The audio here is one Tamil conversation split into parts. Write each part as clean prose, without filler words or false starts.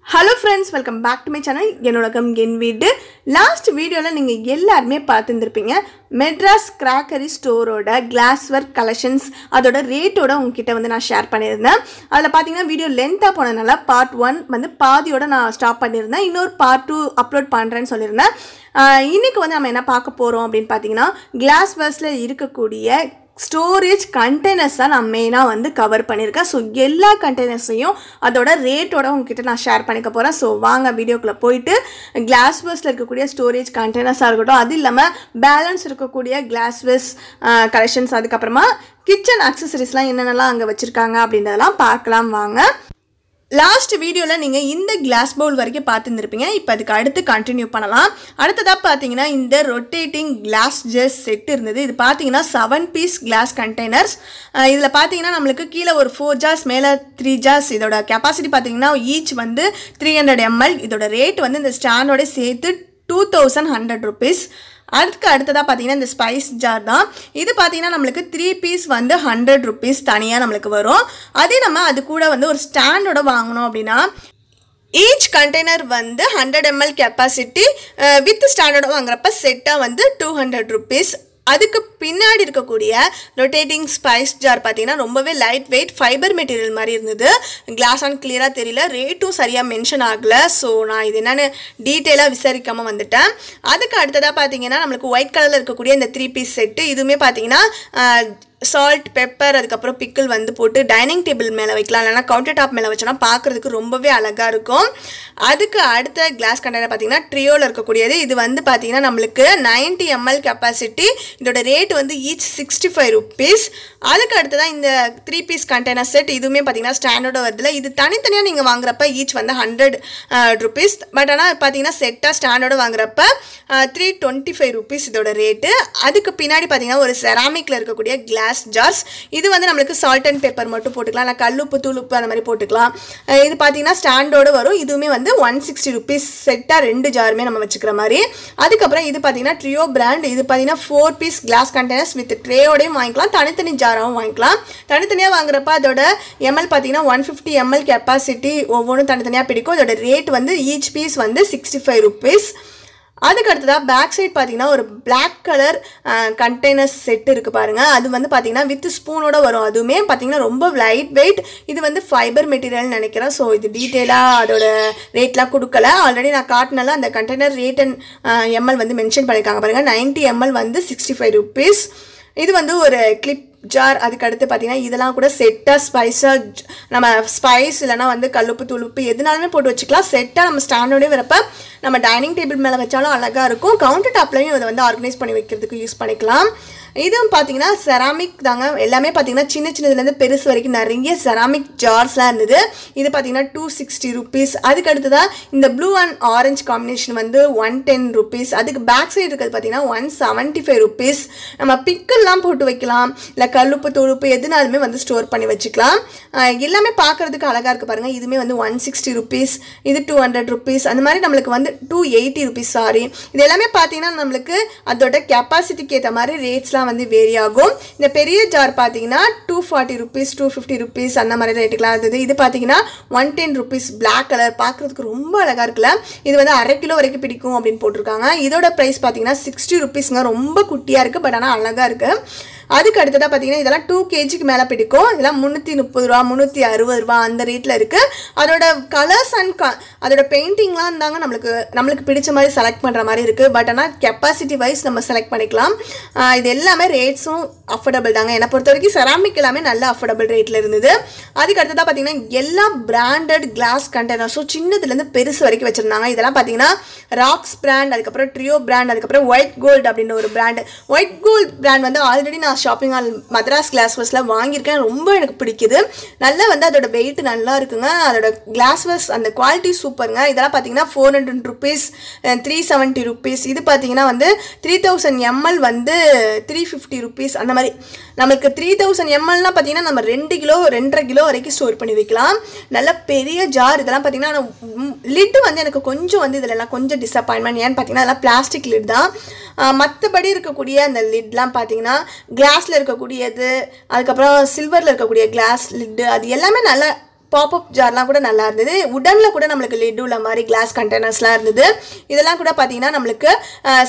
Hello friends, welcome back to my channel. என்னோடகம் என் வீடு. லாஸ்ட் வீடியோல நீங்க எல்லாரும் பார்த்திருப்பீங்க மெட்ராஸ் கிராக்கரி ஸ்டோரோட கிளாஸ்வேர் கலெக்ஷன்ஸ் அதோட ரேட்டோட உங்ககிட்ட வந்து நான் ஷேர் பண்ணியிருந்தேன். அதில் பார்த்தீங்கன்னா வீடியோ லென்த்தாக போனதுனால பார்ட் 1 வந்து பாதியோட நான் ஸ்டாப் பண்ணியிருந்தேன். இன்னொரு பார்ட் 2 அப்லோட் பண்ணுறேன்னு சொல்லியிருந்தேன். இன்னைக்கு வந்து நம்ம என்ன பார்க்க போகிறோம் அப்படின்னு பார்த்தீங்கன்னா கிளாஸ்வேர்ஸில் இருக்கக்கூடிய ஸ்டோரேஜ் கண்டெய்னர்ஸ் தான் நான் மெயினாக வந்து கவர் பண்ணியிருக்கேன். ஸோ எல்லா கண்டெய்னர்ஸையும் அதோட ரேட்டோட உங்ககிட்ட நான் ஷேர் பண்ணிக்க போகிறேன். ஸோ வாங்க வீடியோக்குள்ளே போயிட்டு கிளாஸ்வேர்ஸில் இருக்கக்கூடிய ஸ்டோரேஜ் கண்டெய்னர்ஸாக இருக்கட்டும், அது இல்லாமல் பேலன்ஸ் இருக்கக்கூடிய கிளாஸ்வேர்ஸ் கலெக்ஷன்ஸ், அதுக்கப்புறமா கிச்சன் அக்சசரிஸ்லாம் என்னென்னலாம் அங்கே வச்சுருக்காங்க அப்படின்றதெல்லாம் பார்க்கலாம் வாங்க. லாஸ்ட் வீடியோவில் நீங்கள் இந்த கிளாஸ் பவுல் வரைக்கும் பார்த்துருந்துருப்பீங்க. இப்போ அதுக்கு அடுத்து கண்டினியூ பண்ணலாம். அடுத்ததாக பார்த்தீங்கன்னா இந்த ரொட்டேட்டிங் கிளாஸ் ஜர்ஸ் செட் இருந்தது. இது பார்த்தீங்கன்னா 7 பீஸ் கிளாஸ் கண்டெய்னர்ஸ். இதில் பார்த்தீங்கன்னா நம்மளுக்கு கீழே ஒரு 4 ஜார்ஸ், மேலே 3 ஜார்ஸ். இதோட கெப்பாசிட்டி பார்த்தீங்கன்னா ஈச் வந்து 300 ml. இதோட ரேட் வந்து இந்த ஸ்டாண்டோட சேர்த்து 2100 rupees. அதுக்கு அடுத்ததாக பார்த்தீங்கன்னா இந்த ஸ்பைஸ் ஜார் தான். இது பார்த்தீங்கன்னா நம்மளுக்கு 3 பீஸ் வந்து 100 rupees தனியாக நம்மளுக்கு வரும். அதே நம்ம அது கூட வந்து ஒரு ஸ்டாண்டோட வாங்கணும் அப்படின்னா ஈச் கண்டெய்னர் வந்து 100 ml கெப்பாசிட்டி வித் ஸ்டாண்டோட வாங்குறப்ப செட்டாக வந்து 200 rupees. அதுக்கு பின்னாடி இருக்கக்கூடிய ரொட்டேட்டிங் ஸ்பைஸ் ஜார் பார்த்தீங்கன்னா ரொம்பவே லைட் வெயிட் ஃபைபர் மெட்டீரியல் மாதிரி இருந்தது. கிளாஸ் ஆன் கிளியராக தெரியல, ரேட்டும் சரியாக மென்ஷன் ஆகலை. ஸோ நான் இது என்னென்னு டீட்டெயிலாக விசாரிக்காமல் வந்துட்டேன். அதுக்கு அடுத்ததாக பார்த்தீங்கன்னா நம்மளுக்கு ஒயிட் கலரில் இருக்கக்கூடிய இந்த 3 பீஸ் செட்டு, இதுவுமே பார்த்தீங்கன்னா சால்ட், பெப்பர், அதுக்கப்புறம் பிக்கிள் வந்து போட்டு டைனிங் டேபிள் மேலே வைக்கலாம், இல்லைனா கவுண்டர் டாப் மேலே வச்சோன்னா பார்க்குறதுக்கு ரொம்பவே அழகாக இருக்கும். அதுக்கு அடுத்த கிளாஸ் கண்டெய்னர் பார்த்தீங்கன்னா ட்ரியோவில் இருக்கக்கூடியது. இது வந்து பார்த்தீங்கன்னா நம்மளுக்கு 90 ml கெப்பாசிட்டி. இதோட ரேட் வந்து ஈச் 65 rupees. அதுக்கு அடுத்ததான் இந்த 3 பீஸ் கண்டெய்னர் செட், இதுவுமே பார்த்தீங்கன்னா ஸ்டாண்டர்டோட வருதுல. இது தனித்தனியாக நீங்கள் வாங்குறப்ப ஈச் வந்து 100 rupees. பட் ஆனால் பார்த்தீங்கன்னா செட்டாக ஸ்டாண்டர்டோட வாங்குறப்ப 325 rupees இதோட ரேட்டு. அதுக்கு பின்னாடி பார்த்தீங்கன்னா ஒரு செராமிக்கில் இருக்கக்கூடிய கிளாஸ் ஜார்ஸ். இது வந்து நம்மளுக்கு சால்ட் அண்ட் பெப்பர் மட்டும் போட்டுக்கலாம், இல்லை கல்லுப்பு, தூளுப்பு அந்த மாதிரி போட்டுக்கலாம். இது பார்த்தீங்கன்னா ஸ்டாண்டோடு வரும். இதுவுமே வந்து 160 rupees செட்டாக 2 ஜாருமே நம்ம வச்சுக்கிற மாதிரி. அதுக்கப்புறம் இது பார்த்தீங்கன்னா ட்ரியோ பிராண்ட். இது பார்த்தீங்கன்னா 4 பீஸ் கிளாஸ் கண்டெய்னர்ஸ் வித் ட்ரேயோடையும் வாங்கிக்கலாம், தனித்தனி ஜாராகவும் வாங்கிக்கலாம். தனித்தனியாக வாங்குறப்ப அதோட எம்எல் பார்த்தீங்கன்னா 150 ml கெப்பாசிட்டி ஒவ்வொன்றும் தனித்தனியாக பிடிக்கும். அதோட ரேட் வந்து ஈச் பீஸ் வந்து 65 rupees. அதுக்கு அடுத்ததாக பேக் சைட் பார்த்தீங்கன்னா ஒரு பிளாக் கலர் கண்டெய்னர்ஸ் செட் இருக்குது பாருங்கள். அது வந்து பார்த்தீங்கன்னா வித் ஸ்பூனோட வரும். அதுவுமே பார்த்தீங்கன்னா ரொம்ப லைட் வெயிட். இது வந்து ஃபைபர் மெட்டீரியல்னு நினைக்கிறேன். ஸோ இது டீட்டெயிலாக அதோட ரேட்லாம் கொடுக்கல. ஆல்ரெடி நான் காட்டினால அந்த கண்டெய்னர் ரேட் அண்ட் எம்எல் வந்து மென்ஷன் பண்ணியிருக்காங்க பாருங்கள். 90 ml வந்து 65 rupees. இது வந்து ஒரு கிளிப் ஜார். அதுக்கு அடுத்து பார்த்தீங்கன்னா இதெல்லாம் கூட செட்டாக ஸ்பைஸாக நம்ம ஸ்பைஸ் இல்லைனா வந்து கல்லுப்பு, தூளுப்பு எதுனாலுமே போட்டு வச்சுக்கலாம். செட்டாக நம்ம ஸ்டாண்டோடே வரப்போ நம்ம டைனிங் டேபிள் மேலே வச்சாலும் அழகாக இருக்கும். கவுண்டர் டாப்லையும் இதை வந்து ஆர்கனைஸ் பண்ணி வைக்கிறதுக்கு யூஸ் பண்ணிக்கலாம். இதுவும் பார்த்தீங்கன்னா செராமிக் தாங்க. எல்லாமே பார்த்தீங்கன்னா சின்ன சின்னதுலேருந்து பெருசு வரைக்கும் நிறைய செராமிக் ஜார்ஸ்லாம் இருந்தது. இது பார்த்தீங்கன்னா 260 rupees. அதுக்கு அடுத்ததான் இந்த ப்ளூ அண்ட் ஆரஞ்சு காம்பினேஷன் வந்து 110 rupees. அதுக்கு பேக் சைடு இருக்கிறது பார்த்தீங்கன்னா 175 rupees. நம்ம பிக்கெல்லாம் போட்டு வைக்கலாம், இல்லை கல்லுப்பு, தூளுப்பு எதுனாலுமே வந்து ஸ்டோர் பண்ணி வச்சுக்கலாம். எல்லாமே பார்க்குறதுக்கு அழகாக இருக்குது பாருங்கள். இதுவுமே வந்து 160 rupees. இது 200 rupees. அந்த மாதிரி நம்மளுக்கு வந்து 280 rupees. சாரி, இது எல்லாமே பார்த்தீங்கன்னா நம்மளுக்கு அதோட கெப்பாசிட்டிக்கு ஏற்ற மாதிரி ரேட்ஸ்லாம் வந்து வேரி ஆகும். இந்த பெரிய ஜார் பார்த்தீங்கன்னா 240 rupees, 250 rupees அந்த மாதிரி ரேட்டுக்கெலாம் இருந்தது. இது பார்த்தீங்கன்னா 110 rupees. பிளாக் கலர் பார்க்குறதுக்கு ரொம்ப அழகாக இருக்குல்ல. இது வந்து 1/2 கிலோ வரைக்கும் பிடிக்கும் அப்படின்னு போட்டிருக்காங்க. இதோட ப்ரைஸ் பார்த்தீங்கன்னா 60 rupeesங்க. ரொம்ப குட்டியாக இருக்குது, பட் ஆனால் அழகாக இருக்குது. அதுக்கு அடுத்ததாக பார்த்தீங்கன்னா இதெல்லாம் 2 kgக்கு மேலே பிடிக்கும். இதெல்லாம் 330 ரூபா, 360 ரூபா அந்த ரேட்டில் இருக்குது. அதோட கலர்ஸ் அண்ட் அதோட பெயிண்டிங்லாம் இருந்தாங்க நம்மளுக்கு பிடிச்ச மாதிரி செலக்ட் பண்ணுற மாதிரி இருக்குது. பட் ஆனால் கெப்பாசிட்டி வைஸ் நம்ம செலக்ட் பண்ணிக்கலாம். இது எல்லாமே ரேட்ஸும் அஃபோர்டபுள் தாங்க. என்னை பொறுத்த வரைக்கும் செராமிக் எல்லாமே நல்ல அஃபோர்டபுள் ரேட்டில் இருந்தது. அதுக்கு அடுத்ததாக பார்த்தீங்கன்னா எல்லா பிராண்டட் கிளாஸ் கண்டெய்னர்ஸும் சின்னதுலேருந்து பெருசு வரைக்கும் வச்சுருந்தாங்க. இதெல்லாம் பார்த்தீங்கன்னா ராக்ஸ் பிராண்ட், அதுக்கப்புறம் ட்ரியோ பிராண்ட், அதுக்கப்புறம் ஒயிட் கோல்டு அப்படின்ற ஒரு பிராண்டு. ஒயிட் கோல்டு பிராண்ட் வந்து ஆல்ரெடி நான் ஷாப்பிங் ஆல் மദ്രാஸ் கிளாஸ்வேர்ஸில் வாங்கியிருக்கேன். ரொம்ப எனக்கு பிடிக்குது. நல்லா வந்து அதோட வெயிட் நல்லா இருக்குங்க. அதோட கிளாஸ்வேர்ஸ் அந்த குவாலிட்டி சூப்பருங்க. இதெல்லாம் பார்த்தீங்கன்னா 400 rupees, 370 rupees. இது பார்த்தீங்கன்னா வந்து 3000 ml வந்து 350 rupees. அந்த மாதிரி நமக்கு 3000 mlலாம் பார்த்தீங்கன்னா நம்ம 2 கிலோ 2.5 கிலோ வரைக்கும் ஸ்டோர் பண்ணி வைக்கலாம். நல்ல பெரிய ஜார். இதெல்லாம் பார்த்தீங்கன்னா லிட்டு வந்து எனக்கு கொஞ்சம் வந்து இதிலெல்லாம் கொஞ்சம் டிசப்பாயின்மெண்ட். ஏன்னு பார்த்தீங்கன்னா அதெல்லாம் பிளாஸ்டிக் லிட் தான். மற்றபடி இருக்கக்கூடிய அந்த லிட்லாம் பார்த்தீங்கன்னா கிளாஸில் இருக்கக்கூடியது, அதுக்கப்புறம் சில்வரில் இருக்கக்கூடிய கிளாஸ் லிட்டு, அது எல்லாமே நல்லா பாப்அப் ஜார்லாம் கூட நல்லா இருந்தது. உடனில் கூட நம்மளுக்கு லிட் உள்ள மாதிரி கிளாஸ் கண்டெய்னர்ஸ்லாம் இருந்தது. இதெல்லாம் கூட பார்த்தீங்கன்னா நம்மளுக்கு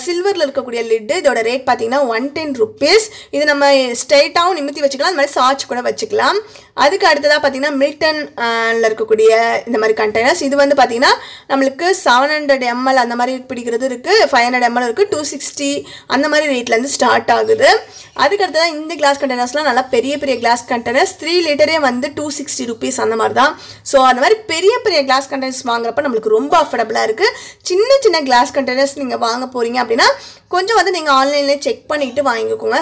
சில்வரில் இருக்கக்கூடிய லிட்டு. இதோட ரேட் பார்த்தீங்கன்னா 110 rupees. இது நம்ம ஸ்ட்ரைட்டாகவும் நிமித்தி வச்சுக்கலாம், இந்த மாதிரி சாய்ச்சி கூட வச்சுக்கலாம். அதுக்கு அடுத்ததாக பார்த்தீங்கன்னா மில்டனில் இருக்கக்கூடிய இந்த மாதிரி கண்டெய்னர்ஸ். இது வந்து பார்த்தீங்கன்னா நம்மளுக்கு 700 ml அந்த மாதிரி பிடிக்கிறது இருக்குது, 500 ml இருக்குது, 260 அந்த மாதிரி ரேட்லேருந்து ஸ்டார்ட் ஆகுது. அதுக்கு அடுத்ததாக இந்த கிளாஸ் கண்டெய்னர்ஸ்லாம் நல்லா பெரிய பெரிய கிளாஸ் கண்டெய்னர்ஸ் 3 லிட்டரே வந்து 260 rupees அந்த மாதிரி தான். ஸோ அந்த மாதிரி பெரிய பெரிய கிளாஸ் கண்டெய்னர்ஸ் வாங்குறப்ப நம்மளுக்கு ரொம்ப அஃபோர்டபுளாக இருக்குது. சின்ன சின்ன கிளாஸ் கண்டெய்னர்ஸ் நீங்கள் வாங்க போகிறீங்க அப்படின்னா கொஞ்சம் வந்து நீங்கள் ஆன்லைனில் செக் பண்ணிவிட்டு வாங்கிக்கோங்க.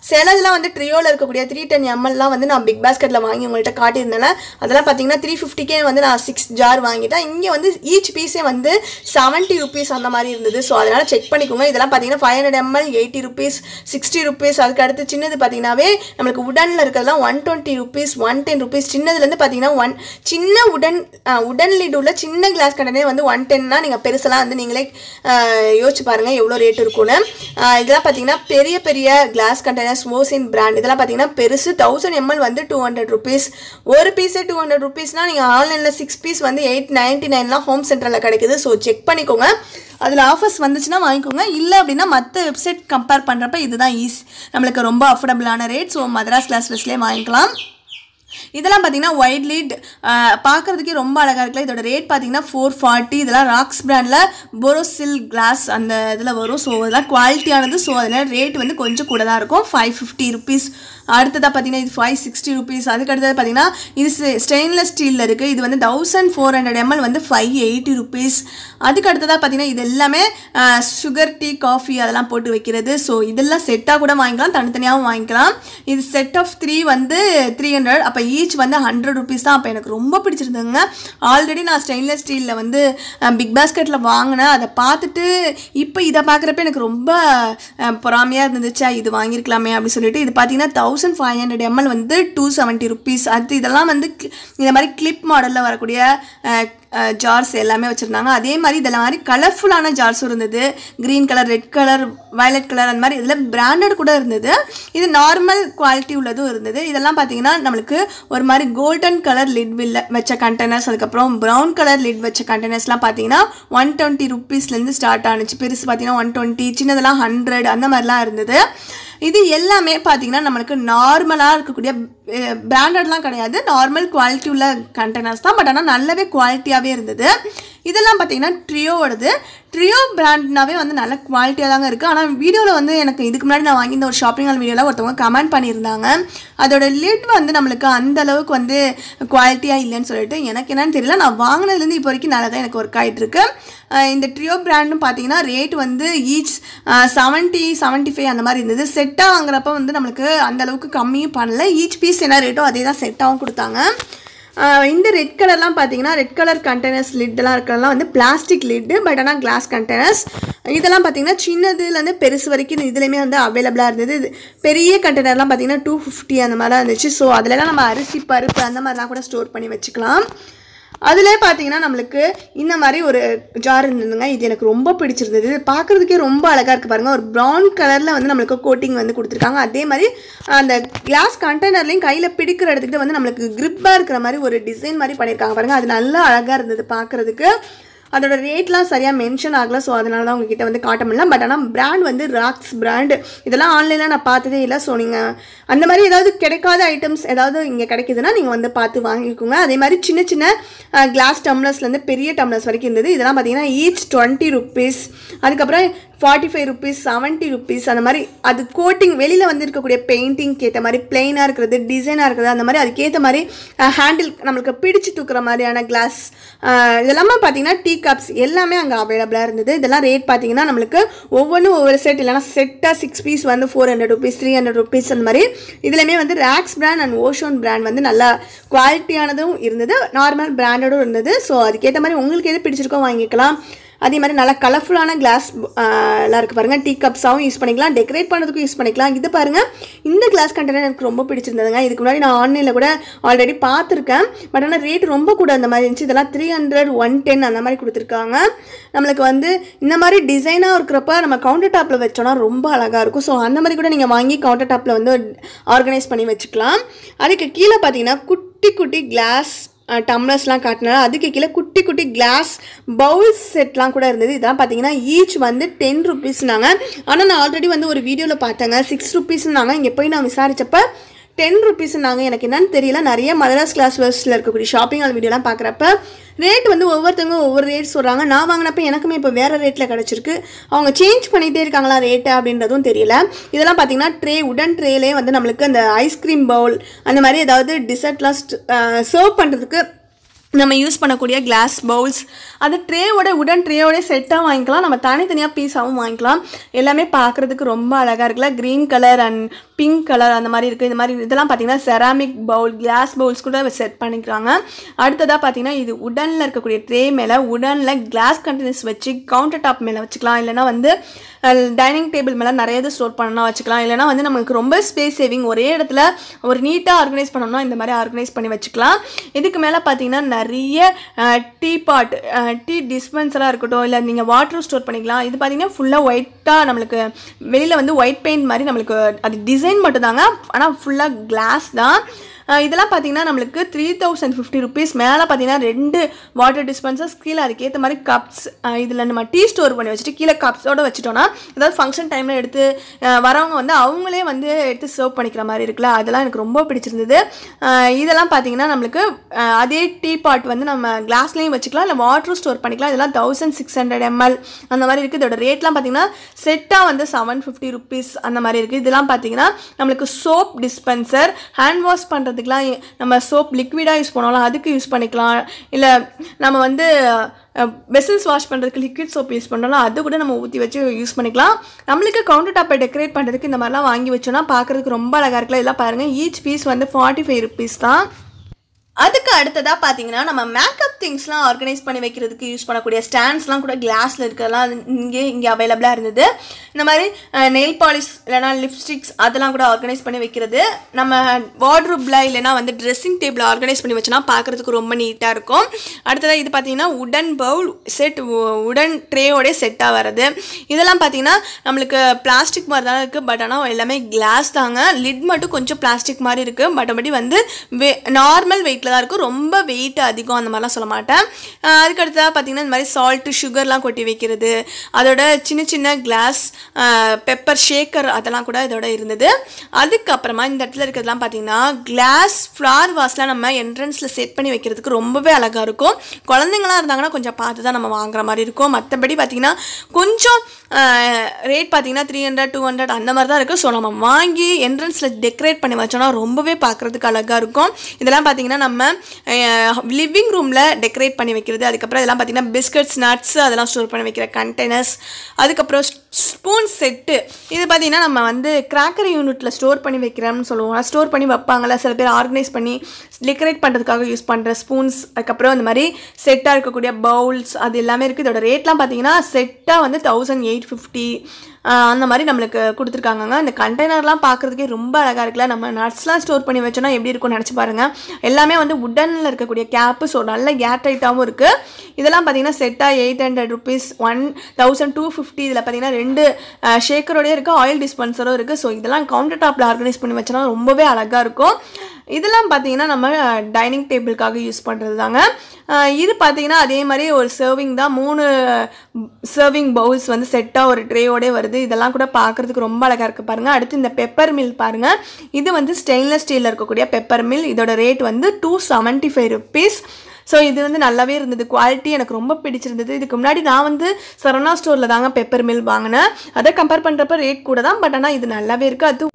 சிலதெல்லாம் வந்து ட்ரியோவில் இருக்கக்கூடிய 310 mlலாம் வந்து நான் பிக் பாஸ்கெட்டில் வாங்கி உங்கள்கிட்ட காட்டியிருந்தேன். அதெல்லாம் பார்த்தீங்கன்னா 350 வந்து நான் 6 ஜார் வாங்கிட்டேன். இங்கே வந்து ஈச் பீஸே வந்து 70 rupees அந்த மாதிரி இருந்தது. ஸோ அதனால் செக் பண்ணிக்கோங்க. இதெல்லாம் பார்த்தீங்கன்னா 500 ml 80 rupees, 60 rupees. அதுக்கு அடுத்து சின்னது பார்த்தீங்கன்னாவே நம்மளுக்கு உடனில் இருக்கிறதுலாம் 120 rupees, 110 rupees. சின்னதுலேருந்து பார்த்தீங்கன்னா சின்ன உடன் லிட் உள்ள சின்ன கிளாஸ் கண்டெய்னர் வந்து 110னா நீங்கள் பெருசெல்லாம் வந்து நீங்களே யோசிச்சு பாருங்கள் எவ்வளோ ரேட் இருக்கும்னு. இதெல்லாம் பார்த்தீங்கன்னா பெரிய பெரிய கிளாஸ் கண்டெய்னர்ஸ் ஓசின் பிராண்ட். இதெல்லாம் பார்த்தீங்கன்னா பெருசு 1000 ml வந்து 200 rupees. ஒரு பீஸே 200 rupeesனால் நீங்கள் ஆன்லைனில் 6 பீஸ் வந்து 899லாம் ஹோம் சென்டரில் கிடைக்குது. ஸோ செக் பண்ணிக்கோங்க. அதில் ஆஃபர்ஸ் வந்துச்சுன்னா வாங்கிக்கோங்க. இல்லை அப்படின்னா மற்ற வெப்சைட் கம்பேர் பண்ணுறப்ப இதுதான் நம்மளுக்கு ரொம்ப அஃபோர்டபுளான ரேட். ஸோ மதராஸ் கிளாஸ்லேயே வாங்கிக்கலாம். இதெல்லாம் பார்த்தீங்கன்னா ஒயிட் லிட் பார்க்குறதுக்கே ரொம்ப அழகாக இருக்குல்ல. இதோட ரேட் பார்த்தீங்கன்னா 440. இதெல்லாம் ராக்ஸ் பிராண்டில் போரோசில் கிளாஸ் அந்த இதில் வரும். ஸோ இதெல்லாம் குவாலிட்டியானது. ஸோ அதில் ரேட் வந்து கொஞ்சம் கூட தான் இருக்கும், 550 rupees. அடுத்ததாக பார்த்தீங்கன்னா இது 560 rupees. அதுக்கு அடுத்தது பார்த்தீங்கன்னா இது ஸ்டெயின்லெஸ் ஸ்டீலில் இருக்குது. இது வந்து 1400 ml வந்து 580 rupees. அதுக்கு அடுத்ததாக பார்த்தீங்கன்னா இது எல்லாமே சுகர் டீ காஃபி அதெல்லாம் போட்டு வைக்கிறது. ஸோ இதெல்லாம் செட்டாக கூட வாங்கிக்கலாம், தனித்தனியாகவும் வாங்கிக்கலாம். இது செட் ஆஃப் 3 வந்து 300. அப்போ ஈச் வந்து 100 rupees தான். அப்போ எனக்கு ரொம்ப பிடிச்சிருந்ததுங்க. ஆல்ரெடி நான் ஸ்டெயின்லெஸ் ஸ்டீலில் வந்து பிக் பாஸ்கெட்டில் வாங்கினேன். அதை பார்த்துட்டு இப்போ இதை பார்க்குறப்ப எனக்கு ரொம்ப பொறாமையாக இருந்துச்சா, இது வாங்கியிருக்கலாமே அப்படின்னு சொல்லிட்டு. இது பார்த்தீங்கன்னா 1500 ml வந்து 270 rupees. அடுத்து இதெல்லாம் வந்து இந்த மாதிரி கிளிப் மாடலில் வரக்கூடிய ஜார்ஸ் எல்லாமே வச்சுருந்தாங்க. அதே மாதிரி இதெல்லாம் மாதிரி கலர்ஃபுல்லான ஜார்ஸும் இருந்தது. Green colour, red colour, violet colour அந்த மாதிரி இதில் பிராண்டட் கூட இருந்தது. இது நார்மல் குவாலிட்டி உள்ளதும் இருந்தது. இதெல்லாம் பார்த்தீங்கன்னா நம்மளுக்கு ஒரு மாதிரி கோல்டன் கலர் லிட் வச்ச கண்டெய்னர்ஸ், அதுக்கப்புறம் ப்ரௌன் கலர் லிட் வச்ச கண்டெய்னர்ஸ்லாம் பார்த்தீங்கன்னா 120 rupeesலேருந்து ஸ்டார்ட் ஆனிச்சு. பெருசு பார்த்தீங்கன்னா 120, சின்னதெல்லாம் 100 அந்த மாதிரிலாம் இருந்தது. இது எல்லாமே பார்த்தீங்கன்னா நம்மளுக்கு நார்மலாக இருக்கக்கூடிய பிராண்டட்லாம் கிடையாது, நார்மல் குவாலிட்டி உள்ள கண்டெய்னர்ஸ் தான். பட் ஆனால் நல்லாவே குவாலிட்டியாகவே இருந்தது. இதெல்லாம் பார்த்தீங்கன்னா ட்ரியோவோடது. ட்ரியோ பிராண்ட்னாவே வந்து நல்ல குவாலிட்டியாக தாங்க இருக்குது. ஆனால் வீடியோவில் வந்து எனக்கு இதுக்கு முன்னாடி நான் வாங்கியிருந்த ஒரு ஷாப்பிங் ஆல் வீடியோவில் ஒருத்தவங்க கமெண்ட் பண்ணியிருந்தாங்க, அதோட லிட் வந்து நம்மளுக்கு அந்த அளவுக்கு வந்து குவாலிட்டியாக இல்லைன்னு சொல்லிட்டு. எனக்கு என்னன்னு தெரியல, நான் வாங்கினதுலேருந்து இப்போ வரைக்கும் நல்லா தான் எனக்கு ஒர்க் ஆகிட்டுருக்கு. இந்த ட்ரியோ பிராண்டும் பார்த்தீங்கன்னா ரேட் வந்து ஈச் 70-75 அந்த மாதிரி இருந்தது. செட்டாக வாங்குறப்ப வந்து நம்மளுக்கு அந்த அளவுக்கு கம்மியும் பண்ணல. ஈச் பீஸ் என்ன ரேட்டோ அதே தான் செட்டாகவும் கொடுத்தாங்க. இந்த ரெட் கலர்லாம் பார்த்தீங்கன்னா ரெட் கலர் கண்டெய்னர்ஸ் லிட்டெல்லாம் இருக்கிறதெல்லாம் வந்து பிளாஸ்டிக் லிட்டு, பட் ஆனால் கிளாஸ் கண்டெய்னர்ஸ். இதெல்லாம் பார்த்தீங்கன்னா சின்னதுலேருந்து பெருசு வரைக்கும் இதுலேயுமே வந்து அவைலபிளாக இருந்தது. இது பெரிய கண்டெய்னர்லாம் பார்த்தீங்கன்னா 250 அந்த மாதிரிலாம் இருந்துச்சு. ஸோ அதிலலாம் நம்ம அரிசி, பருப்பு அந்த மாதிரிலாம் கூட ஸ்டோர் பண்ணி வச்சுக்கலாம். அதில் பார்த்தீங்கன்னா நம்மளுக்கு இந்த மாதிரி ஒரு ஜார் இருந்ததுங்க. இது எனக்கு ரொம்ப பிடிச்சிருந்தது. பார்க்குறதுக்கே ரொம்ப அழகாக இருக்குது பாருங்கள். ஒரு ப்ரௌன் கலரில் வந்து நம்மளுக்கு கோட்டிங் வந்து கொடுத்துருக்காங்க. அதே மாதிரி அந்த கிளாஸ் கண்டெய்னர்லையும் கையில் பிடிக்கிற இடத்துக்கிட்ட வந்து நம்மளுக்கு கிரிப்பாக இருக்கிற மாதிரி ஒரு டிசைன் மாதிரி பண்ணியிருக்காங்க பாருங்கள். அது நல்லா அழகாக இருந்தது பார்க்குறதுக்கு. அதோட ரேட்லாம் சரியாக மென்ஷன் ஆகலை. ஸோ அதனால தான் உங்ககிட்ட வந்து காட்ட முடியல. பட் ஆனால் பிராண்ட் வந்து ராக்ஸ் பிராண்டு. இதெல்லாம் ஆன்லைனில் நான் பார்த்ததே இல்லை. ஸோ நீங்கள் அந்த மாதிரி ஏதாவது கிடைக்காத ஐட்டம்ஸ் ஏதாவது இங்கே கிடைக்குதுன்னா நீங்கள் வந்து பார்த்து வாங்கிக்கோங்க. அதே மாதிரி சின்ன சின்ன கிளாஸ் டம்ளர்ஸ்லேருந்து பெரிய டம்ளர்ஸ் வரைக்கும் இருந்தது. இதெல்லாம் பார்த்தீங்கன்னா ஈச் 20 rupees. அதுக்கப்புறம் 45 rupees, 70 rupees அந்த மாதிரி. அது கோட்டிங் வெளியில் வந்து இருக்கக்கூடிய பெயிண்டிங்க்கு ஏற்ற மாதிரி பிளெயினாக இருக்கிறது, டிசைனாக இருக்கிறது, அந்த மாதிரி அதுக்கேற்ற மாதிரி ஹேண்டில் நம்மளுக்கு பிடிச்சி தூக்குற மாதிரியான கிளாஸ் இதெல்லாமே பார்த்தீங்கன்னா டீ கப்ஸ் எல்லாமே அங்கே அவைலபிளாக இருந்தது. இதெல்லாம் ரேட் பார்த்தீங்கன்னா நம்மளுக்கு ஒவ்வொன்றும் ஒவ்வொரு செட், இல்லைனா செட்டாக 6 பீஸ் வந்து 400 rupees, 300 rupees அந்த மாதிரி. இதுலையுமே வந்து rocks brand and ocean brand வந்து நல்லா குவாலிட்டியானதும் இருந்தது, நார்மல் பிராண்டடும் இருந்தது. ஸோ அதுக்கேற்ற மாதிரி உங்களுக்கு எது பிடிச்சிருக்கோ வாங்கிக்கலாம். அதே மாதிரி நல்லா கலர்ஃபுல்லான கிளாஸ் எல்லாம் இருக்குது பாருங்கள். டீ கப்ஸாகவும் யூஸ் பண்ணிக்கலாம், டெக்கரேட் பண்ணுறதுக்கும் யூஸ் பண்ணிக்கலாம். இது பாருங்கள், இந்த கிளாஸ் கண்டெய்னர் எனக்கு ரொம்ப பிடிச்சிருந்ததுங்க. இதுக்கு முன்னாடி நான் ஆன்லைனில் கூட ஆல்ரெடி பார்த்துருக்கேன். பட் ஆனால் ரேட் ரொம்ப கூட அந்த மாதிரி இருந்துச்சு. இதெல்லாம் 300, 110 அந்த மாதிரி கொடுத்துருக்காங்க. நம்மளுக்கு வந்து இந்த மாதிரி டிசைனாக இருக்கிறப்ப நம்ம கவுண்டர் டாப்பில் வச்சோன்னா ரொம்ப அழகாக இருக்கும். ஸோ அந்த மாதிரி கூட நீங்கள் வாங்கி கவுண்டர் டாப்பில் வந்து ஆர்கனைஸ் பண்ணி வச்சுக்கலாம். அதுக்கு கீழே பார்த்தீங்கன்னா குட்டி குட்டி கிளாஸ் டம்ளர்ஸ்லாம் காட்டினால அதுக்கு கீழே குட்டி குட்டி கிளாஸ் பவுல்ஸ் செட்லாம் கூட இருந்தது. இதெல்லாம் பார்த்தீங்கன்னா ஈச் வந்து 10 rupeesனாங்க. ஆனால் நான் ஆல்ரெடி வந்து ஒரு வீடியோவில் பார்த்தேங்க 6 rupeesனாங்க. இங்கே போய் நான் விசாரித்தப்போ 10 rupeesனாங்க. எனக்கு என்னன்னு தெரியல. நிறைய மதராஸ் கிளாஸ்வர்ஸில் இருக்கக்கூடிய ஷாப்பிங் ஆல் வீடியோலாம் பார்க்குறப்ப ரேட் வந்து ஒவ்வொருத்தவங்க ஒவ்வொரு ரேட் சொல்கிறாங்க. நான் வாங்கினப்ப எனக்குமே இப்போ வேறு ரேட்டில் கிடச்சிருக்கு. அவங்க சேஞ்ச் பண்ணிகிட்டே இருக்காங்களா ரேட்டு அப்படின்றதும் தெரியல. இதெல்லாம் பார்த்தீங்கன்னா ட்ரே, உடன் ட்ரேலே வந்து நம்மளுக்கு அந்த ஐஸ்கிரீம் பவுல் அந்த மாதிரி ஏதாவது டிசர்ட்லாம் சர்வ் பண்ணுறதுக்கு நம்ம யூஸ் பண்ணக்கூடிய கிளாஸ் பவுல்ஸ், அது ட்ரேவோட உடன் ட்ரேவோட செட்டாக வாங்கிக்கலாம். நம்ம தனித்தனியாக பீஸாகவும் வாங்கிக்கலாம். எல்லாமே பார்க்குறதுக்கு ரொம்ப அழகாக இருக்குல்ல. Green colour and pink colour அந்த மாதிரி இருக்குது. இந்த மாதிரி இதெல்லாம் பார்த்தீங்கன்னா செராமிக் பவுல், கிளாஸ் பவுல்ஸ் கூட செட் பண்ணிக்கிறாங்க. அடுத்ததாக பார்த்தீங்கன்னா இது உடனில் இருக்கக்கூடிய ட்ரே மேலே உடனில் கிளாஸ் கண்டெய்னர்ஸ் வச்சு கவுண்டர் டாப் மேலே வச்சுக்கலாம். இல்லைனா வந்து டைனிங் டேபிள் மேலே நிறைய இது ஸ்டோர் பண்ணலாம் வச்சுக்கலாம். இல்லைனா வந்து நமக்கு ரொம்ப ஸ்பேஸ் சேவிங், ஒரே இடத்துல ஒரு நீட்டாக ஆர்கனைஸ் பண்ணோம்னா இந்த மாதிரி ஆர்கனைஸ் பண்ணி வச்சுக்கலாம். இதுக்கு மேலே பார்த்தீங்கன்னா நிறைய டீ பாட், டீ டிஸ்பென்சராக இருக்கட்டும், இல்லை நீங்கள் வாட்டர் ஸ்டோர் பண்ணிக்கலாம். இது பார்த்தீங்கன்னா ஃபுல்லாக ஒயிட்டாக நம்மளுக்கு வெளியில் வந்து ஒயிட் பெயிண்ட் மாதிரி நம்மளுக்கு அது டிசைன் மட்டும் தாங்க, ஆனால் ஃபுல்லாக கிளாஸ் தான். இதெல்லாம் பார்த்தீங்கன்னா நம்மளுக்கு 3050 rupees. மேலே பார்த்தீங்கன்னா 2 வாட்டர் டிஸ்பென்சர்ஸ், கீழே அதுக்கேற்ற மாதிரி கப்ஸ். இதில் நம்ம டீ ஸ்டோர் பண்ணி வச்சுட்டு கீழே கப்ஸோடு வச்சுட்டோன்னா ஏதாவது ஃபங்க்ஷன் டைமில் எடுத்து வரவங்க வந்து அவங்களே வந்து எடுத்து சர்வ் பண்ணிக்கிற மாதிரி இருக்குல்ல, அதெல்லாம் எனக்கு ரொம்ப பிடிச்சிருந்தது. இதெல்லாம் பார்த்தீங்கன்னா நம்மளுக்கு அதே டீ பாட் வந்து நம்ம கிளாஸ்லேயும் வச்சுக்கலாம், இல்லை வாட்டரும் ஸ்டோர் பண்ணிக்கலாம். இதெல்லாம் 1600 ml அந்த மாதிரி இருக்குது. இதோட ரேட்லாம் பார்த்தீங்கன்னா செட்டாக வந்து 750 rupees அந்த மாதிரி இருக்குது. இதெல்லாம் பார்த்தீங்கன்னா நம்மளுக்கு சோப் டிஸ்பென்சர், ஹேண்ட் வாஷ் பண்ணுறது நம்ம சோப் லிக்விடாக யூஸ் பண்ணுவோம்ல அதுக்கு யூஸ் பண்ணிக்கலாம். இல்லை நம்ம வந்து வெசல்ஸ் வாஷ் பண்ணுறதுக்கு லிக்விட் சோப் யூஸ் பண்ணோம்னா அது கூட நம்ம ஊற்றி வச்சு யூஸ் பண்ணிக்கலாம். நம்மளுக்கு கவுண்டர் டாப்பை டெக்கரேட் பண்ணுறதுக்கு இந்த மாதிரிலாம் வாங்கி வச்சோன்னா பார்க்குறதுக்கு ரொம்ப அழகாக இருக்குல்ல. இதெல்லாம் பாருங்கள், ஈச் பீஸ் வந்து 45 rupees தான். அதுக்கு அடுத்ததாக பார்த்தீங்கன்னா நம்ம மேக்கப் திங்ஸ்லாம் ஆர்கனைஸ் பண்ணி வைக்கிறதுக்கு யூஸ் பண்ணக்கூடிய ஸ்டாண்ட்ஸ்லாம் கூட கிளாஸில் இருக்கிறதெல்லாம் இங்கே அவைலபிளாக இருந்தது. இந்த மாதிரி நெயில் பாலிஷ் இல்லைனா லிப்ஸ்டிக்ஸ் அதெல்லாம் கூட ஆர்கனைஸ் பண்ணி வைக்கிறது. நம்ம வார்ட்ரூப்பில் இல்லைனா வந்து ட்ரெஸ்ஸிங் டேபிள் ஆர்கனைஸ் பண்ணி வச்சோன்னா பார்க்குறதுக்கு ரொம்ப நீட்டாக இருக்கும். அடுத்ததாக இது பார்த்தீங்கன்னா உடன் பவுல் செட், உடன் ட்ரேயோட செட்டாக வருது. இதெல்லாம் பார்த்தீங்கன்னா நம்மளுக்கு பிளாஸ்டிக் மாதிரி தான் இருக்குது, பட் ஆனால் எல்லாமே கிளாஸ் தாங்க. லிட் மட்டும் கொஞ்சம் பிளாஸ்டிக் மாதிரி இருக்குது, மற்றபடி வந்து நார்மல் வெயிட் தான் இருக்கும், ரொம்ப வெயிட் அதிகம் அந்த மாதிரிலாம் சொல்ல மாட்டேன். அதுக்கடுத்ததாக பார்த்தீங்கன்னா இந்த மாதிரி சால்ட்டு சுகர்லாம் கொட்டி வைக்கிறது, அதோட சின்ன சின்ன கிளாஸ் பெப்பர் ஷேக்கர் அதெல்லாம் கூட இதோட இருந்தது. அதுக்கப்புறமா இந்த இடத்துல இருக்கிறதுலாம் பார்த்தீங்கன்னா கிளாஸ் ஃப்ளார் வாஸ்லாம் நம்ம என்ட்ரன்ஸில் செட் பண்ணி வைக்கிறதுக்கு ரொம்பவே அழகாக இருக்கும். குழந்தைங்களாம் இருந்தாங்கன்னா கொஞ்சம் பார்த்து தான் நம்ம வாங்குற மாதிரி இருக்கும். மற்றபடி பார்த்தீங்கன்னா கொஞ்சம் ரேட் பார்த்தீங்கன்னா 300 200 அந்த மாதிரி தான் இருக்குது. ஸோ நம்ம வாங்கி என்ட்ரன்ஸில் டெக்கரேட் பண்ணி வச்சோன்னா ரொம்பவே பார்க்குறதுக்கு அழகாக இருக்கும். இதெல்லாம் பார்த்தீங்கன்னா நம்ம லிவிங் ரூமில் டெக்கரேட் பண்ணி வைக்கிறது. அதுக்கப்புறம் இதெல்லாம் பார்த்தீங்கன்னா பிஸ்கட்ஸ், நட்ஸ் அதெல்லாம் ஸ்டோர் பண்ணி வைக்கிற கண்டெய்னர்ஸ். அதுக்கப்புறம் ஸ்பூன் செட்டு, இது பார்த்தீங்கன்னா நம்ம வந்து கிராக்கரி யூனிட்டில் ஸ்டோர் பண்ணி வைக்கிறோம்னு சொல்லுவோம். ஸ்டோர் பண்ணி வைப்பாங்கள்ல, சில பேர் ஆர்கனைஸ் பண்ணி டெக்கரேட் பண்ணுறதுக்காக யூஸ் பண்ணுற ஸ்பூன்ஸ். அதுக்கப்புறம் இந்த மாதிரி செட்டாக இருக்கக்கூடிய பவுல்ஸ் அது எல்லாமே இருக்குது. இதோட ரேட்லாம் பார்த்தீங்கன்னா செட்டாக வந்து 1850 அந்த மாதிரி நம்மளுக்கு கொடுத்துருக்காங்க. இந்த கண்டெய்னர்லாம் பார்க்குறதுக்கே ரொம்ப அழகாக இருக்குல்ல. நம்ம நட்ஸ்லாம் ஸ்டோர் பண்ணி வச்சோன்னா எப்படி இருக்கும்னு நினச்சி பாருங்கள். எல்லாமே வந்து உடனில் இருக்கக்கூடிய கேப்பு, ஸோ நல்ல ஏர் டைட்டாகவும் இருக்குது. இதெல்லாம் பார்த்தீங்கன்னா செட்டாக 800 rupees, 1250. இதில் பார்த்தீங்கன்னா 2 ஷேக்கரோடய இருக்குது, ஆயில் டிஸ்பென்சரும் இருக்குது. ஸோ இதெல்லாம் கவுண்டர் டாப்பில் ஆர்கனைஸ் பண்ணி வச்சோன்னா ரொம்பவே அழகாக இருக்கும். இதெல்லாம் பார்த்தீங்கன்னா நம்ம டைனிங் டேபிளுக்காக யூஸ் பண்ணுறது தாங்க. இது பார்த்தீங்கன்னா அதே மாதிரி ஒரு சர்விங் தான், 3 சர்விங் பவுல்ஸ் வந்து செட்டாக ஒரு ட்ரேயோடே வருது. இதெல்லாம் கூட பார்க்குறதுக்கு ரொம்ப அழகாக இருக்குது பாருங்கள். அடுத்து இந்த பெப்பர் மில் பாருங்கள், இது வந்து ஸ்டெயின்லெஸ் ஸ்டீலில் இருக்கக்கூடிய பெப்பர் மில். இதோட ரேட் வந்து 275 rupees. ஸோ இது வந்து நல்லாவே இருந்தது, குவாலிட்டி எனக்கு ரொம்ப பிடிச்சிருந்தது. இதுக்கு முன்னாடி நான் வந்து சரவணா ஸ்டோரில் தாங்க பெப்பர் மில் வாங்கினேன். அதை கம்பேர் பண்ணுறப்ப ரேட் கூட தான், பட் ஆனால் இது நல்லாவே இருக்குது. அது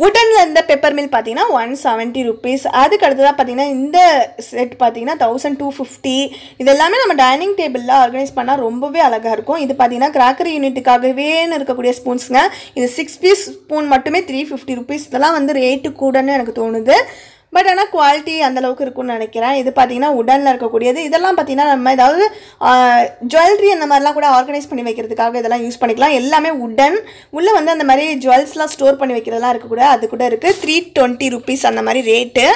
உடனில் இருந்த பெப்பர் மில் பார்த்தீங்கன்னா 170 rupees. அதுக்கு அடுத்ததாக பார்த்தீங்கன்னா இந்த செட் பார்த்தீங்கன்னா 1250. இது எல்லாமே நம்ம டைனிங் டேபிளில் ஆர்கனைஸ் பண்ணால் ரொம்பவே அழகாக இருக்கும். இது பார்த்தீங்கன்னா கிராக்கரி யூனிட்டுக்காகவே இருக்கக்கூடிய ஸ்பூன்ஸுங்க. இது 6 பீஸ் ஸ்பூன் மட்டுமே 350 rupees. இதெல்லாம் வந்து ரேட்டு கூடன்னு எனக்கு தோணுது, பட் ஆனால் குவாலிட்டி அந்தளவுக்கு இருக்குன்னு நினைக்கிறேன். இது பார்த்தீங்கன்னா உடனில் இருக்கக்கூடியது. இதெல்லாம் பார்த்தீங்கன்னா நம்ம ஏதாவது ஜுவல்லரி அந்த மாதிரிலாம் கூட ஆர்கனைஸ் பண்ணி வைக்கிறதுக்காக இதெல்லாம் யூஸ் பண்ணிக்கலாம். எல்லாமே உடன், உள்ளே வந்து அந்த மாதிரி ஜுவல்ஸ்லாம் ஸ்டோர் பண்ணி வைக்கிறதெல்லாம் இருக்கக்கூடாது, அது கூட இருக்குது. 320 rupees அந்த மாதிரி ரேட்டு.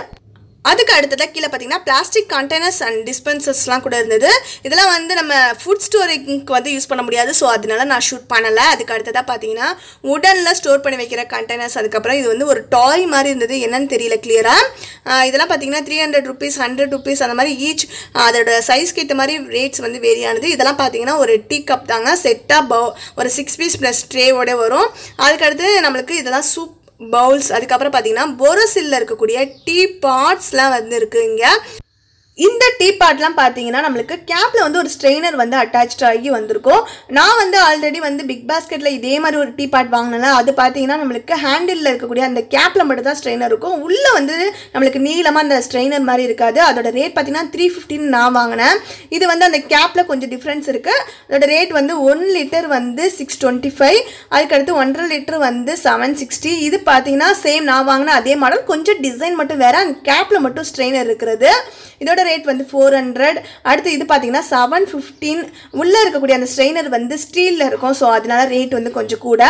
அதுக்கு அடுத்ததாக கீழே பார்த்தீங்கன்னா பிளாஸ்டிக் கண்டெய்னர்ஸ் அண்ட் டிஸ்பென்சர்ஸ்லாம் கூட இருந்தது. இதெல்லாம் வந்து நம்ம ஃபுட் ஸ்டோரேஜ்க்கு வந்து யூஸ் பண்ண முடியாது, ஸோ அதனால நான் ஷூட் பண்ணலை. அதுக்கு அடுத்ததாக பார்த்தீங்கன்னா உடனில் ஸ்டோர் பண்ணி வைக்கிற கண்டெய்னர்ஸ். அதுக்கப்புறம் இது வந்து ஒரு டாய் மாதிரி இருந்தது, என்னன்னு தெரியல கிளியராக. இதெல்லாம் பார்த்தீங்கன்னா 300 rupees 100 rupees அந்த மாதிரி ஈச். அதோட சைஸ்க்கு ஏற்ற மாதிரி ரேட்ஸ் வந்து வேரி ஆனது. இதெல்லாம் பார்த்தீங்கன்னா ஒரு டீ கப் தாங்க, செட்டாக ஒரு 6 piece ப்ளஸ் ட்ரேவோட வரும். அதுக்கடுத்து நம்மளுக்கு இதெல்லாம் சூப் பவுல்ஸ். அதுக்கப்புறம் பார்த்தீங்கன்னா போரோசில்ல இருக்கக்கூடிய டீ பாட்ஸ்லாம் வந்து இருக்குது இங்கே. இந்த டீ பாட்லாம் பார்த்தீங்கன்னா நம்மளுக்கு கேப்பில் வந்து ஒரு ஸ்ட்ரெயினர் வந்து அட்டாச் ஆகி வந்திருக்கும். நான் வந்து ஆல்ரெடி வந்து பிக் பாஸ்கெட்டில் இதே மாதிரி ஒரு டீ பாட் வாங்கினேன். அது பார்த்தீங்கன்னா நம்மளுக்கு ஹேண்டிலில் இருக்கக்கூடிய அந்த கேப்பில் மட்டும் தான் ஸ்ட்ரெயினர் இருக்கும், உள்ளே வந்து நம்மளுக்கு நீளமாக அந்த ஸ்ட்ரெயினர் மாதிரி இருக்காது. அதோட ரேட் பார்த்தீங்கன்னா 350 நான் வாங்கினேன். இது வந்து அந்த கேப்பில் கொஞ்சம் டிஃப்ரென்ஸ் இருக்குது. அதோட ரேட் வந்து 1 லிட்டர் வந்து 625, அதுக்கடுத்து 1.5 லிட்டர் வந்து 760. இது பார்த்தீங்கன்னா சேம் நான் வாங்கின அதே மாடல், கொஞ்சம் டிசைன் மட்டும் வேறு, அந்த கேப்பில் மட்டும் ஸ்ட்ரெயினர் இருக்கிறது. இதோட ரேட் வந்து 400. அடுத்து இது பார்த்தீங்கன்னா 715. உள்ளே இருக்கக்கூடிய அந்த ஸ்ட்ரெயினர் வந்து ஸ்டீலில் இருக்கும், ஸோ அதனால ரேட் வந்து கொஞ்சம் கூட.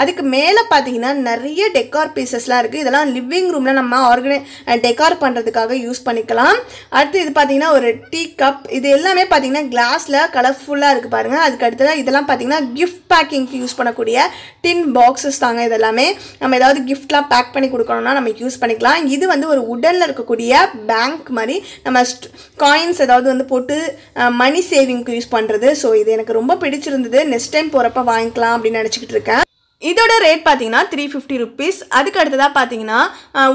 அதுக்கு மேலே பார்த்தீங்கன்னா நிறைய டெக்கார் பீசஸ்லாம் இருக்குது. இதெல்லாம் லிவிங் ரூமில் நம்ம டெக்கார் பண்ணுறதுக்காக யூஸ் பண்ணிக்கலாம். அடுத்து இது பார்த்தீங்கன்னா ஒரு டீ கப். இது எல்லாமே பார்த்தீங்கன்னா கிளாஸில் கலர்ஃபுல்லாக இருக்குது பாருங்கள். அதுக்கு அடுத்தது இதெல்லாம் பார்த்தீங்கன்னா கிஃப்ட் பேக்கிங்க்கு யூஸ் பண்ணக்கூடிய டின் பாக்ஸஸ் தாங்க. இதெல்லாமே நம்ம ஏதாவது கிஃப்ட்லாம் பேக் பண்ணி கொடுக்கணும்னா நம்ம யூஸ் பண்ணிக்கலாம். இது வந்து ஒரு உடனில் இருக்கக்கூடிய பேங்க் மாதிரி, நம்ம காயின்ஸ் ஏதாவது வந்து போட்டு மணி சேவிங்க்கு யூஸ் பண்ணுறது. ஸோ இது எனக்கு ரொம்ப பிடிச்சிருந்தது. நெக்ஸ்ட் டைம் போகிறப்ப வாங்கிக்கலாம் அப்படின்னு நினச்சிக்கிட்டு இருக்கேன். இதோட ரேட் பார்த்தீங்கன்னா 350 rupees. அதுக்கு அடுத்ததாக பார்த்தீங்கன்னா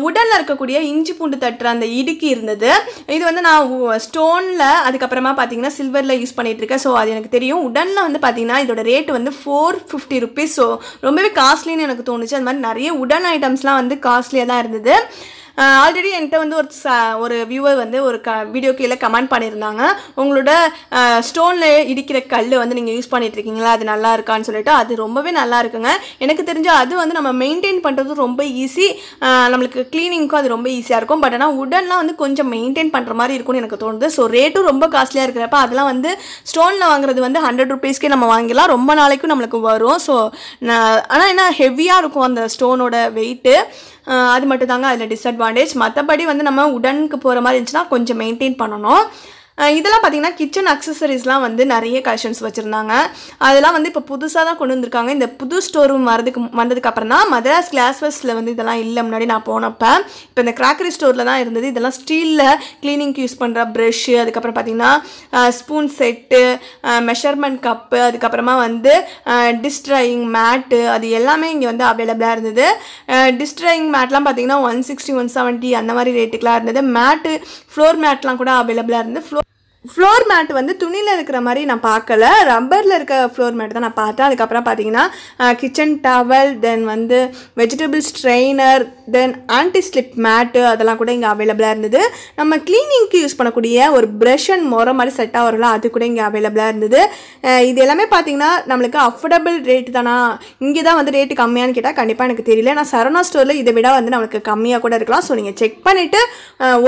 உடனில் இருக்கக்கூடிய இஞ்சி பூண்டு தட்டுற அந்த இடுக்கி இருந்தது. இது வந்து நான் ஸ்டோனில் அதுக்கப்புறமா பார்த்தீங்கன்னா சில்வரில் யூஸ் பண்ணிகிட்ருக்கேன், ஸோ அது எனக்கு தெரியும். உடனில் வந்து பார்த்தீங்கன்னா இதோட ரேட் வந்து 450 rupees. ஸோ ரொம்பவே காஸ்ட்லின்னு எனக்கு தோணுச்சு. அது மாதிரி நிறைய உடன் ஐட்டம்ஸ்லாம் வந்து காஸ்ட்லியாக தான் இருந்தது. ஆல்ரெடி என்கிட்ட வந்து ஒரு வியூவர் வந்து ஒரு வீடியோ கீழே கமெண்ட் பண்ணியிருந்தாங்க, உங்களோட ஸ்டோனில் இடிக்கிற கல் வந்து நீங்கள் யூஸ் பண்ணிகிட்ருக்கீங்களா, அது நல்லா இருக்கான்னு சொல்லிட்டு. அது ரொம்பவே நல்லா இருக்குங்க. எனக்கு தெரிஞ்ச அது வந்து நம்ம மெயின்டைன் பண்ணுறது ரொம்ப ஈஸி, நம்மளுக்கு க்ளீனிங்க்கும் அது ரொம்ப ஈஸியாக இருக்கும். பட் ஆனால் உடன்லாம் வந்து கொஞ்சம் மெயின்டைன் பண்ணுற மாதிரி இருக்கும்னு எனக்கு தோணுது. ஸோ ரேட்டும் ரொம்ப காஸ்ட்லியாக இருக்கிறப்ப அதெல்லாம் வந்து ஸ்டோனில் வாங்குறது வந்து 100 rupeesக்கே நம்ம வாங்கிக்கலாம், ரொம்ப நாளைக்கும் நம்மளுக்கு வரும். ஸோ ஆனால் என்ன ஹெவியாக இருக்கும் அந்த ஸ்டோனோட வெயிட்டு, அது மட்டும் தாங்க அதில் டிஸ்அட்வான்டேஜ். மற்றபடி வந்து நம்ம உடனுக்கு போகிற மாதிரி இருந்துச்சுன்னா கொஞ்சம் மெயின்டைன் பண்ணணும். இதெல்லாம் பார்த்தீங்கன்னா கிச்சன் அக்சசரிஸ்லாம் வந்து நிறைய கலெக்ஷன்ஸ் வச்சுருந்தாங்க. அதெல்லாம் வந்து இப்போ புதுசாக தான் கொண்டு வந்திருக்காங்க. இந்த புது ஸ்டோர் ரூம் வந்ததுக்கப்புறம் தான் மதராஸ் கிளாஸ்வர்ஸில் வந்து இதெல்லாம் இல்லை முன்னாடி நான் போனப்போ. இப்போ இந்த கிராக்கரி ஸ்டோரில் தான் இருந்தது. இதெல்லாம் ஸ்டீலில் க்ளீனிங்க்கு யூஸ் பண்ணுற ப்ரெஷ்ஷு, அதுக்கப்புறம் பார்த்தீங்கன்னா ஸ்பூன் செட்டு, மெஷர்மெண்ட் கப்பு, அதுக்கப்புறமா வந்து டிஸ்ட்ரையிங் மேட்டு, அது எல்லாமே இங்கே வந்து அவைலபிளாக இருந்தது. டிஸ்ட்ரையிங் மேட்லாம் பார்த்தீங்கன்னா 160 170 அந்த மாதிரி ரேட்டுக்கெலாம் இருந்தது. மேட்டு ஃப்ளோர் மேட்லாம் கூட அவைலபிளாக இருந்தது. ஃப்ளோர் மேட் வந்து துணியில் இருக்கிற மாதிரி நான் பார்க்கல, ரப்பரில் இருக்க ஃப்ளோர் மேட் தான் நான் பார்த்தேன். அதுக்கப்புறம் பார்த்தீங்கன்னா கிச்சன் டவல், தென் வந்து வெஜிடபிள் ஸ்ட்ரெயினர், தென் ஆன்டி ஸ்லிப் மேட்டு, அதெல்லாம் கூட இங்கே அவைலபிளாக இருந்தது. நம்ம க்ளீனிங்க்கு யூஸ் பண்ணக்கூடிய ஒரு ப்ரஷ் அண்ட் மொரை மாதிரி செட்டாக வரலாம், அது கூட இங்கே அவைலபிளாக இருந்தது. இது எல்லாமே பார்த்தீங்கன்னா நம்மளுக்கு அஃபோர்டபுள் ரேட்டு தானா, இங்கே தான் வந்து ரேட்டு கம்மியானு கேட்டால் கண்டிப்பாக எனக்கு தெரியல. நான் சரவணா ஸ்டோரில் இதை விட வந்து நம்மளுக்கு கம்மியாக கூட இருக்கலாம். ஸோ நீங்கள் செக் பண்ணிவிட்டு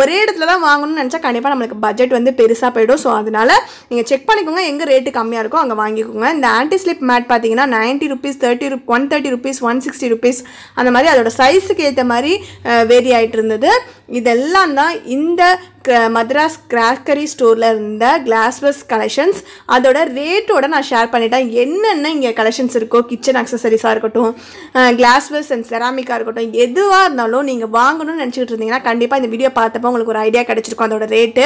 ஒரே இடத்துல தான் வாங்கணும்னு நினச்சா கண்டிப்பாக நம்மளுக்கு பட்ஜெட் வந்து பெருசாக போய்டும். ஸோ அதனால் நீங்கள் செக் பண்ணிக்கோங்க, எங்கே ரேட்டு கம்மியாக இருக்கோ அங்கே வாங்கிக்கோங்க. இந்த ஆன்டி ஸ்லிப் மேட் பார்த்தீங்கன்னா 90 rupees 130 rupees 160 rupees அந்த மாதிரி அதோட சைஸுக்கு ஏற்ற மாதிரி வேரி ஆகிட்டு இருந்தது. இதெல்லாம் தான் இந்த மதராஸ் கிராக்கரி ஸ்டோரில் இருந்த கிளாஸ்வர்ஸ் கலெக்ஷன்ஸ். அதோட ரேட்டோட நான் ஷேர் பண்ணிட்டேன். என்னென்ன இங்கே கலெக்ஷன்ஸ் இருக்கோ, கிச்சன் அக்சசரிஸாக இருக்கட்டும், கிளாஸ்வர்ஸ் அண்ட் செராமிக்காக இருக்கட்டும், எதுவாக இருந்தாலும் நீங்கள் வாங்கணும்னு நினச்சிக்கிட்டு இருந்தீங்கன்னா கண்டிப்பாக இந்த வீடியோ பார்த்தப்போ உங்களுக்கு ஒரு ஐடியா கிடச்சிருக்கும் அதோட ரேட்டு.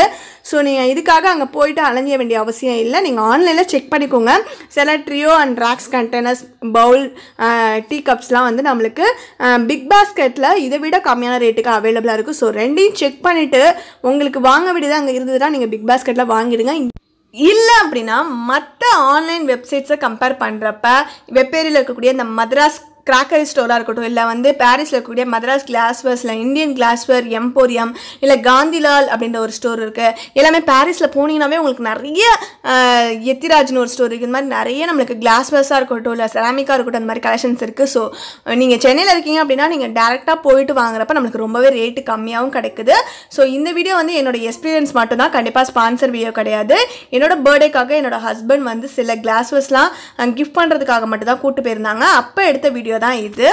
ஸோ நீங்கள் இதுக்காக அங்கே போயிட்டு அலைஞ்ச வேண்டிய அவசியம் இல்லை, நீங்கள் ஆன்லைனில் செக் பண்ணிக்கோங்க. சில trio and racks containers, bowl, tea கப்ஸ்லாம் வந்து நம்மளுக்கு பிக் பாஸ்கெட்டில் இதை விட கம்மியான ரேட்டுக்கு அவைலபிளாக இருக்குது. ஸோ ரெண்டையும் செக் பண்ணிவிட்டு உங்களுக்கு வாங்க வேண்டியது அங்கே இருந்ததுன்னா நீங்கள் பிக் பாஸ்கெட்டில் வாங்கிடுங்க. இல்லை அப்படின்னா மற்ற ஆன்லைன் வெப்சைட்ஸை கம்பேர் பண்ணுறப்ப வெப்பேரியில் இருக்கக்கூடிய இந்த மதராஸ் கிராக்கரி ஸ்டோராக இருக்கட்டும், இல்லை வந்து பாரிஸில் இருக்கக்கூடிய மதராஸ் கிளாஸ்வர்ஸில் இந்தியன் கிளாஸ்வேர் எம்போரியம், இல்லை காந்திலால் அப்படின்ற ஒரு ஸ்டோர் இருக்குது. எல்லாமே பாரிஸில் போனீங்கன்னாவே உங்களுக்கு நிறைய எத்திராஜ்னு ஒரு ஸ்டோர் இருக்குது. இந்த மாதிரி நிறைய நம்மளுக்கு கிளாஸ்வேர்ஸாக இருக்கட்டும், இல்லை செராமிக்காக இருக்கட்டும், அந்த மாதிரி கலெக்ஷன்ஸ் இருக்குது. ஸோ நீங்கள் சென்னையில் இருக்கீங்க அப்படின்னா நீங்கள் டேரெக்டாக போயிட்டு வாங்குறப்ப நம்மளுக்கு ரொம்பவே ரேட்டு கம்மியாகவும் கிடைக்குது. ஸோ இந்த வீடியோ வந்து என்னோடய எக்ஸ்பீரியன்ஸ் மட்டும் தான், கண்டிப்பாக ஸ்பான்சர் வீடியோ கிடையாது. என்னோட பர்த்டேக்காக என்னோட ஹஸ்பண்ட் வந்து சில கிளாஸ்வேர்ஸ்லாம் கிஃப்ட் பண்ணுறதுக்காக மட்டும் தான் கூப்பிட்டு போயிருந்தாங்க. அப்போ எடுத்த வீடியோ தான் இது.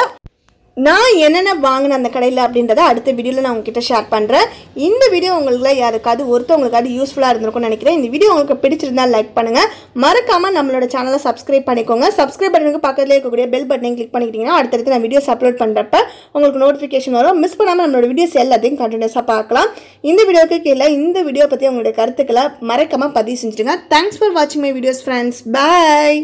நான் என்னென்ன வாங்கினேன் அந்த கடையில் அப்படின்றத அடுத்த வீடியோவில் நான் உங்ககிட்ட ஷேர் பண்ணுறேன். இந்த வீடியோ உங்களுக்கு யாருக்காவது ஒருத்தவங்களுக்காவது யூஸ்ஃபுல்லாக இருந்திருக்கும்னு நினைக்கிறேன். இந்த வீடியோ உங்களுக்கு பிடிச்சிருந்தா லைக் பண்ணுங்கள். மறக்காமல் நம்மளோட சேனலை சப்ஸ்கிரைப் பண்ணிக்கோங்க. சப்ஸ்கிரைப் பண்ணுறதுக்கு பக்கத்தில் இருக்கக்கூடிய பெல் பட்டனை கிளிக் பண்ணிக்கிட்டீங்கன்னா அடுத்தடுத்து நான் வீடியோஸ் அப்லோட் பண்ணுறப்ப உங்களுக்கு நோட்டிஃபிகேஷன் வரும். மிஸ் பண்ணாமல் நம்மளோட வீடியோஸ் எல்லாத்தையும் கண்டினியூஸாக பார்க்கலாம். இந்த வீடியோக்கு கீழே இந்த வீடியோ பற்றி உங்களுடைய கருத்துக்களை மறக்காமல் பதிவு செஞ்சுடுங்க. தேங்க்ஸ் ஃபார் வாட்சிங் மை வீடியோஸ் ஃப்ரெண்ட்ஸ். பாய்.